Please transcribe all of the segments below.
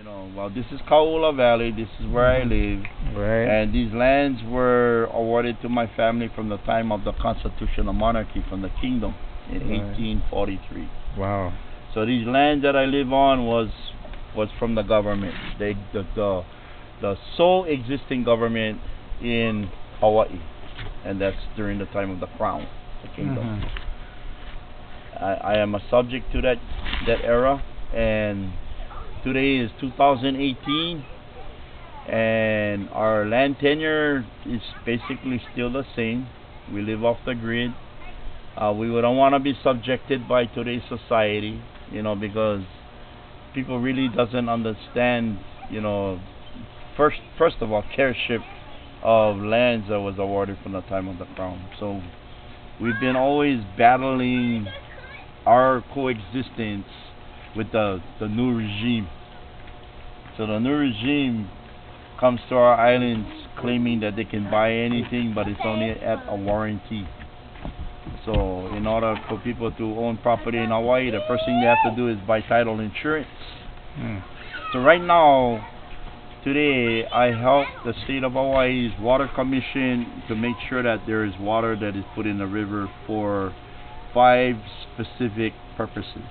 Well, this is Kaula Valley. This is where I live. Right. And these lands were awarded to my family from the time of the constitutional monarchy from the kingdom in Right. 1843. Wow. So these lands that I live on was from the government. The sole existing government in Hawaii, and that's during the time of the crown, the kingdom. I am a subject to that era, and today is 2018, and our land tenure is basically still the same. We live off the grid. We don't want to be subjected by today's society, because people really doesn't understand, first of all, careship of lands that was awarded from the time of the crown. So we've been always battling our coexistence with the new regime. So the new regime comes to our islands claiming that they can buy anything, but it's only at a warranty. So in order for people to own property in Hawaii, the first thing they have to do is buy title insurance. So right now, today, I help the state of Hawaii's Water Commission to make sure that there is water that is put in the river for 5 specific purposes.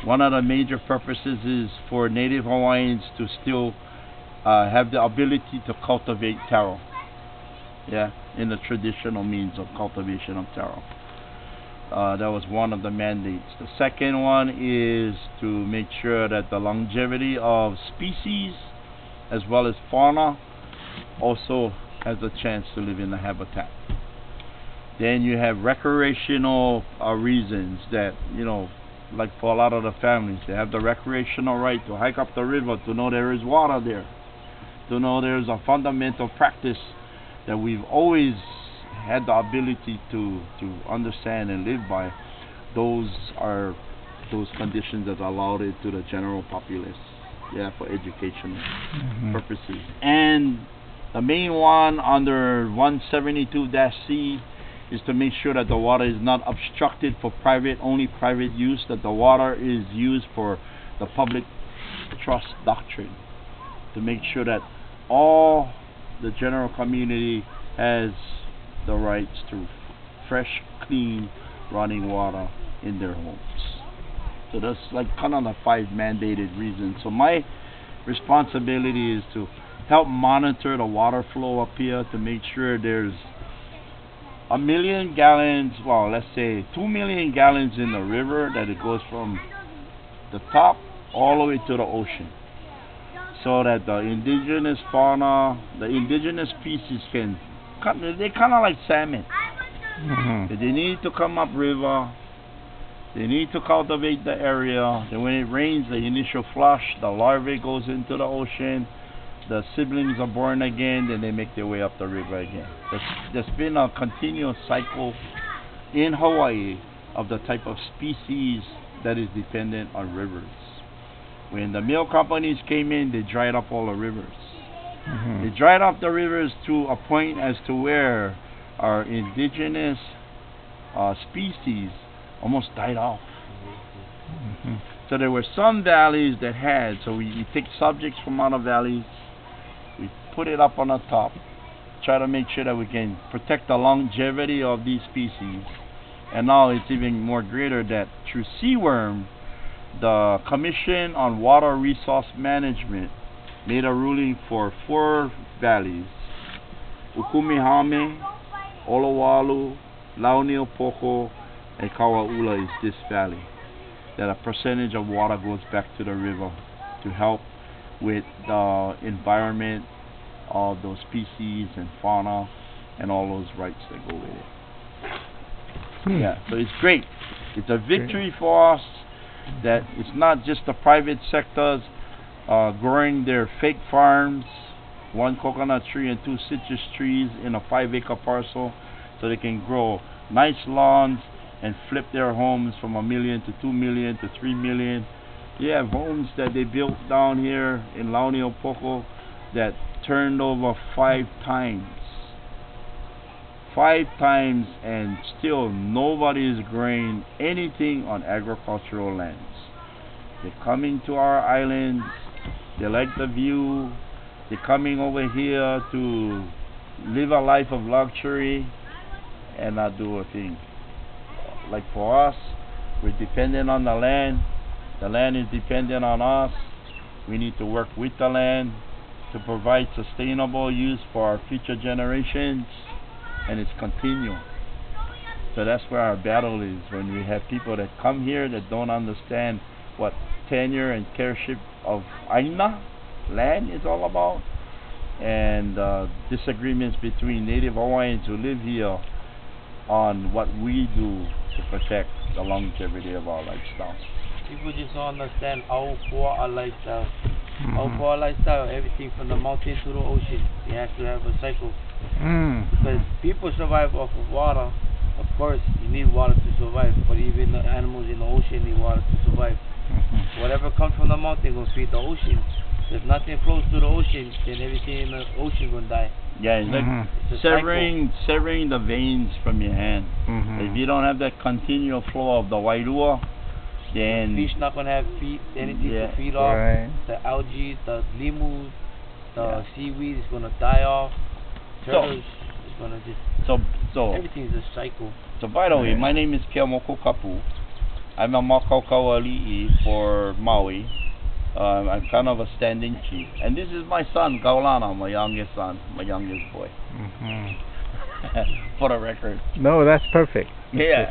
One of the major purposes is for Native Hawaiians to still have the ability to cultivate taro. In the traditional means of cultivation of taro. That was one of the mandates. The second one is to make sure that the longevity of species as well as fauna also has a chance to live in the habitat. Then you have recreational reasons that, like for a lot of the families, they have the recreational right to hike up the river, to know there is water there, to know there's a fundamental practice that we've always had the ability to understand and live by. Those are those conditions that allowed it to the general populace, for educational purposes. And the main one under 172-C is to make sure that the water is not obstructed for only private use, that the water is used for the public trust doctrine, to make sure that all the general community has the rights to fresh, clean, running water in their homes. So that's like kind of the 5 mandated reasons. So my responsibility is to help monitor the water flow up here, to make sure there's 1 million gallons, well, let's say 2 million gallons in the river, that it goes from the top all the way to the ocean, so that the indigenous fauna, the indigenous species they're kind of like salmon. They need to come up river, they need to cultivate the area, then when it rains, the initial flush, the larvae goes into the ocean, the siblings are born again, then they make their way up the river again. There's been a continuous cycle in Hawaii of the type of species that is dependent on rivers. When the mill companies came in, they dried up all the rivers. They dried up the rivers to a point as to where our indigenous species almost died off. So there were some valleys that had, so we take subjects from other valleys, we put it up on the top, try to make sure that we can protect the longevity of these species. And now it's even more greater that through seaworm, the Commission on Water Resource Management made a ruling for 4 valleys: Ukumihame, Olowalu, Liliuokalani, and Kauaula is this valley, that a percentage of water goes back to the river to help with the environment of those species and fauna and all those rights that go with it. So it's great. It's a victory for us that it's not just the private sectors growing their fake farms, 1 coconut tree and 2 citrus trees in a 5-acre parcel, so they can grow nice lawns and flip their homes from $1 million to $2 million to $3 million. You have homes that they built down here in Liliuokalani that turned over 5 times. 5 times, and still nobody is growing anything on agricultural lands. They're coming to our islands They like the view. They're coming over here to live a life of luxury and not do a thing. Like for us, we're dependent on the land. The land is dependent on us. We need to work with the land to provide sustainable use for our future generations, and it's continual. So that's where our battle is, when we have people that come here that don't understand what tenure and careship of Aina, land, is all about, and disagreements between Native Hawaiians who live here on what we do to protect the longevity of our lifestyle. People just don't understand our poor lifestyle. Our poor lifestyle, everything from the mountain to the ocean, you have to have a cycle. Because people survive off of water. Of course, you need water to survive, but even the animals in the ocean need water to survive. Whatever comes from the mountain will feed the ocean. If nothing flows to the ocean, then everything in the ocean will die. Yeah, it's like It's a severing the veins from your hand. If you don't have that continual flow of the wairua, then fish not gonna have anything to feed off. Right. The algae, the limu, the seaweed is gonna die off. Turtles is gonna just. So everything is a cycle. So by the way, my name is Keeaumoku Kapu. I'm a Makaukaua for Maui. I'm kind of a standing chief, and this is my son Kaulana, my youngest son, my youngest boy. For the record. No, that's perfect. Yeah.